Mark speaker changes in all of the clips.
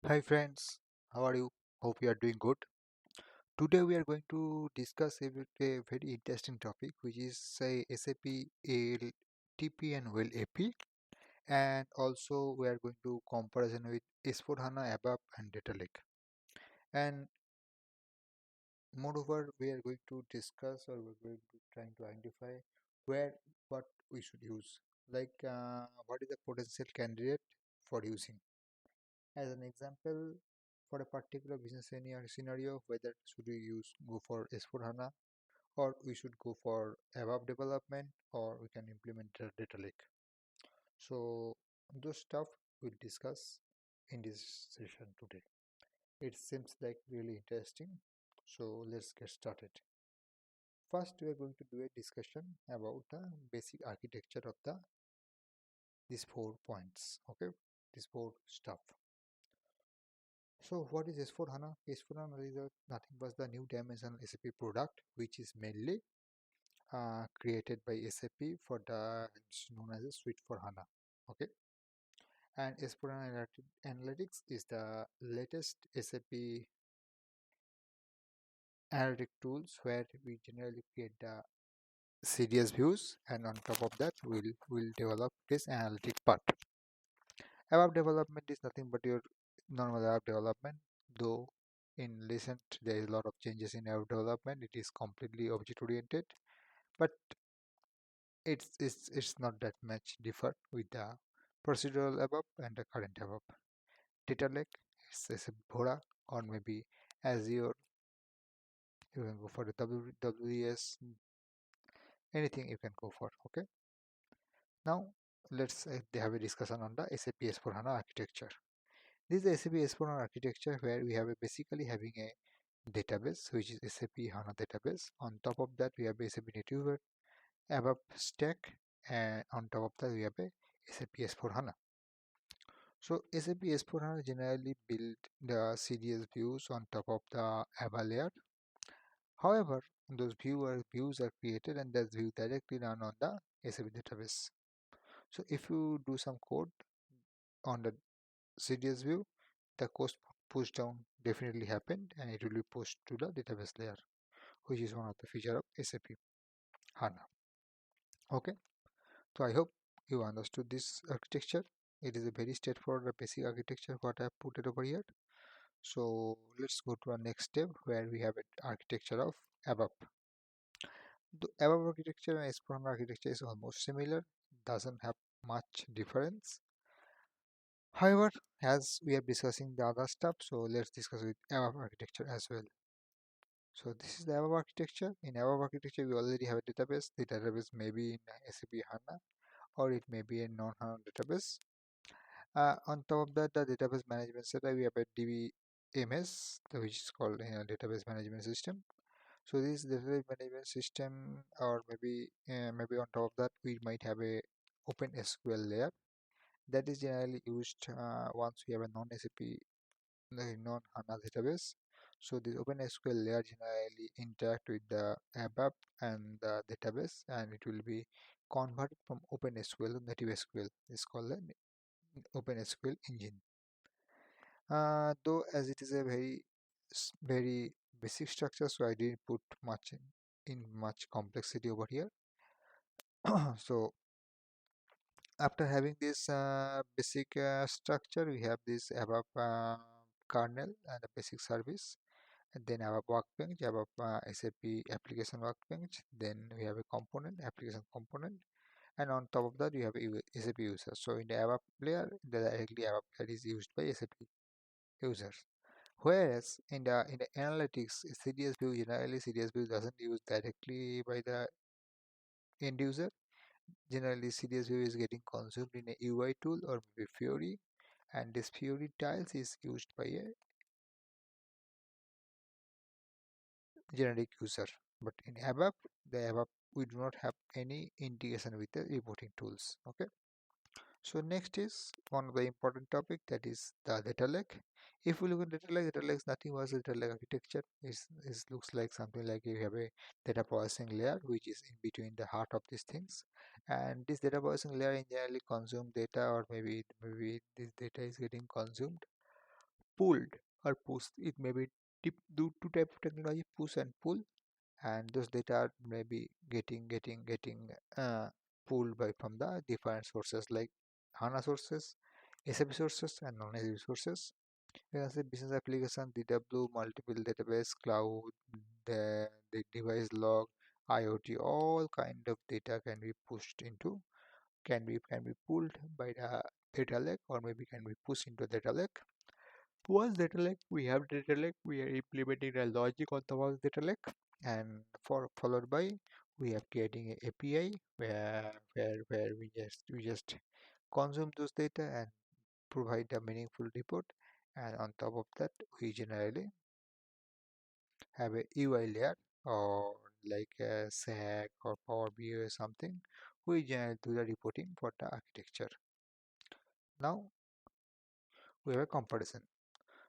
Speaker 1: Hi friends, how are you? Hope you are doing good. Today we are going to discuss a very interesting topic which is say SAP ALTP and well AP, and also we are going to comparison with S4HANA ABAP and Data Lake. And moreover we are going to discuss or we're going to trying to identify where what we should use, like what is the potential candidate for using. As an example, for a particular business scenario, whether should we use go for S4HANA or we should go for ABAP development or we can implement data lake. So those stuff we'll discuss in this session today. It seems like really interesting. So let's get started. First, we are going to do a discussion about the basic architecture of the these 4 points. Okay, these four stuff. So what is S4HANA? S4HANA is nothing but the new dimensional SAP product, which is mainly created by SAP for the it's known as a suite for HANA. Okay, and S4HANA Analytics is the latest SAP analytic tools where we generally create the CDS views, and on top of that, we'll develop this analytic part. App development is nothing but your normal app development, though in recent there is a lot of changes in app development. It is completely object oriented, but it's not that much differ with the procedural above and the current above. Data lake is a Bora or maybe Azure. You can go for the WS, anything you can go for. Okay. Now let's have a discussion on the SAP S4HANA architecture. This is the SAP S4HANA architecture where we have a basically having a database which is SAP HANA database. On top of that we have SAP NetWeaver ABAP stack, and on top of that we have a SAP S4HANA. So SAP S4HANA generally build the CDS views on top of the ABA layer. However, those views are created and that view directly run on the SAP database. So if you do some code on the CDS view, the cost push down definitely happened and it will be pushed to the database layer, which is one of the feature of SAP HANA. Okay, so I hope you understood this architecture. It is a very straightforward basic architecture what I have put it over here. So let's go to our next step where we have an architecture of ABAP. The ABAP architecture and S4HANA architecture is almost similar, doesn't have much difference. However, as we are discussing the other stuff, so let's discuss with ABAP architecture as well. So this is the ABAP architecture. In ABAP architecture, we already have a database. The database may be in SAP HANA or it may be a non-HANA database. On top of that, the database management setup, we have a DBMS, which is called database management system. So this database management system, or maybe on top of that, we might have a open SQL layer that is generally used once we have a non-SAP, non-HANA database. So this OpenSQL layer generally interact with the ABAP and the database, and it will be converted from OpenSQL to native SQL. It's called the OpenSQL engine. Though as it is a very basic structure, so I didn't put much in much complexity over here. So after having this basic structure, we have this ABAP kernel and a basic service, and then ABAP workbench, ABAP SAP application workbench. Then we have a component, application component, and on top of that we have a SAP user. So in the ABAP layer, directly ABAP layer is used by SAP users. Whereas in the analytics, CDS view generally CDS view doesn't use directly by the end user. Generally, CDS view is getting consumed in a UI tool or maybe Fiori, and this Fiori tiles is used by a generic user. But in ABAP, the ABAP we do not have any integration with the reporting tools. Okay. So next is one of the important topic, that is the data lake. If we look at data lake is nothing but data lake architecture. It looks like something like you have a data processing layer which is in between the heart of these things, and this data processing layer in generally consume data, or maybe this data is getting consumed pulled or pushed. It may be do two type of technology, push and pull, and those data are maybe getting pulled by from the different sources like HANA sources, SAP sources, and non-SAP sources. You can say business application, DW, multiple database, cloud, the device log, IoT, all kind of data can be pushed into, can be pulled by the data lake, or maybe can be pushed into data lake. Once data lake, we have data lake, we are implementing the logic on top of data lake, and followed by we are creating a API where we just consume those data and provide a meaningful report. And on top of that, we generally have a UI layer, or like a SAC or Power BI or something. We generally do the reporting for the architecture. Now we have a comparison.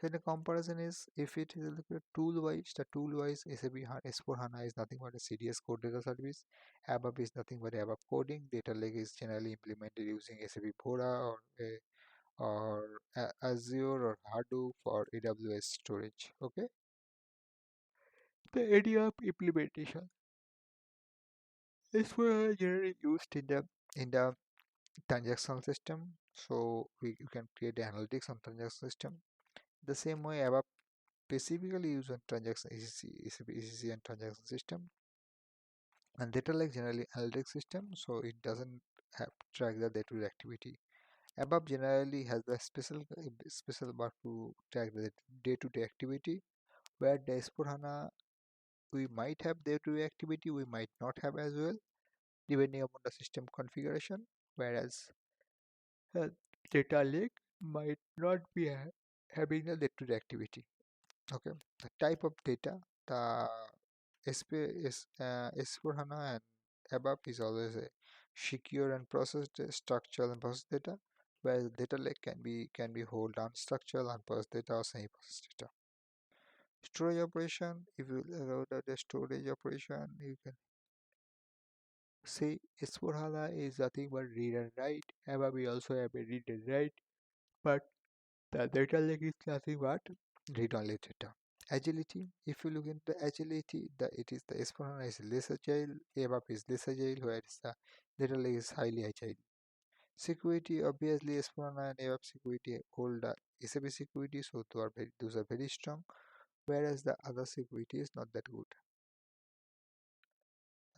Speaker 1: So the comparison is, if it is look at tool wise, the tool wise SAP S4HANA is nothing but a CDS code data service. ABAP is nothing but ABAP coding. Data lake is generally implemented using SAP Bora or Azure or Hadoop or AWS storage. Okay, the area of implementation is for generally used in the transactional system. So we can create the analytics on transaction system. The same way ABAP specifically used on transaction ECC and transaction system, and data lake generally analytics system, so it doesn't have track the day-to-day activity. ABAP generally has the special bar to track the day-to-day activity, where the S4HANA we might have day-to-day activity, we might not have as well, depending upon the system configuration, whereas uh, data lake might not be having the day-to-day activity. Okay, the type of data, the S4HANA and ABAP is always a secure and processed structural and processed data, whereas data lake can be hold unstructured, unprocessed data, or semi-processed data. Storage operation, if you look at the storage operation, you can say S4HANA is nothing but read and write. ABAP we also have a read and write, but the data lake is nothing but read-only data. Agility, if you look into the agility, it is the S4HANA is less agile, ABAP is less agile, whereas the data lake is highly agile. Security, obviously S4HANA and ABAP security hold the SAP security, so those are very strong, whereas the other security is not that good.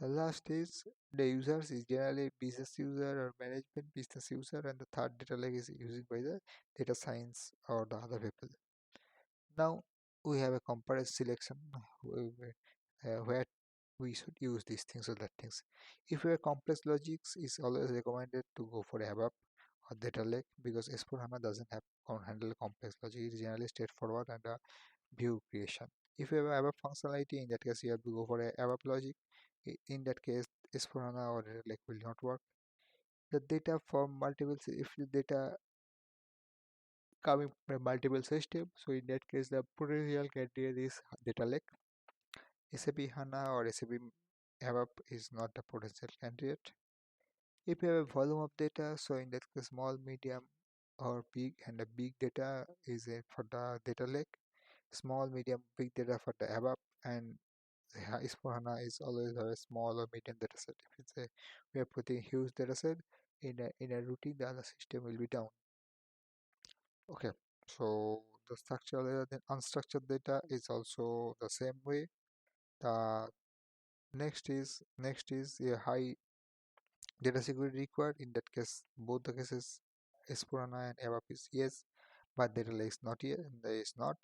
Speaker 1: The last is the users is generally business user or management business user, and the third data lake is used by the data science or the other people. Now we have a comparison selection where we should use these things or that things. If your complex logics is always recommended to go for ABAP or data lake, because S4HANA doesn't have handle complex logic. It is generally straightforward and a view creation. If you have ABAP functionality, in that case you have to go for a ABAP logic. In that case, S4HANA or data lake will not work. The data from multiple, if the data coming from multiple systems, so in that case the potential candidate is data lake. SAP HANA or SAP ABAP is not a potential candidate. If you have a volume of data, so in that case small, medium, or big, and the big data is for the data lake. Small, medium, big data for the ABAP, and S4HANA is always a small or medium data set. If it's a we are putting huge data set in a routine, the other system will be down. Okay, so the structural data, then unstructured data is also the same way. The next is a high data security required. In that case, both the cases S4HANA and ABAP is yes, but data lake is not here, and there is not.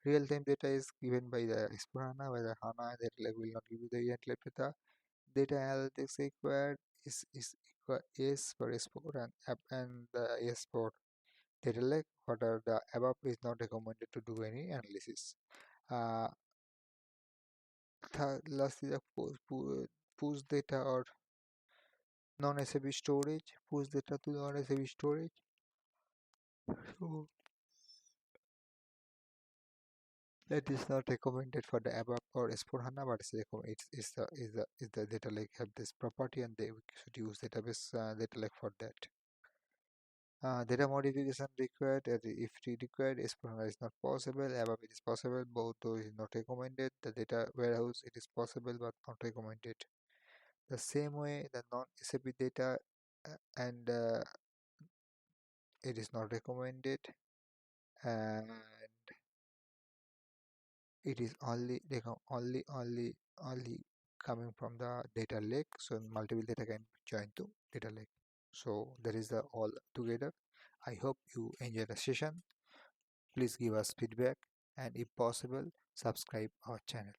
Speaker 1: Real-time data is given by the S4HANA, whether HANA and data lake will not give you the real-time data. Data analytics required is for S4 and app and the S for data lake. Whether the ABAP is not recommended to do any analysis. Uh, last is a push data or non-SAP storage, push data to non-SAP storage. So that is not recommended for the ABAP or S4HANA, but it's the data lake have this property, and they should use database data lake for that. Data modification required. If it required, Esperanto is not possible. Above it is possible. Both those is not recommended. The data warehouse it is possible but not recommended. The same way, the non-SAP data and it is not recommended, and it is only coming from the data lake. So multiple data can join to data lake. So that is the all together. I hope you enjoy the session. Please give us feedback and if possible subscribe our channel.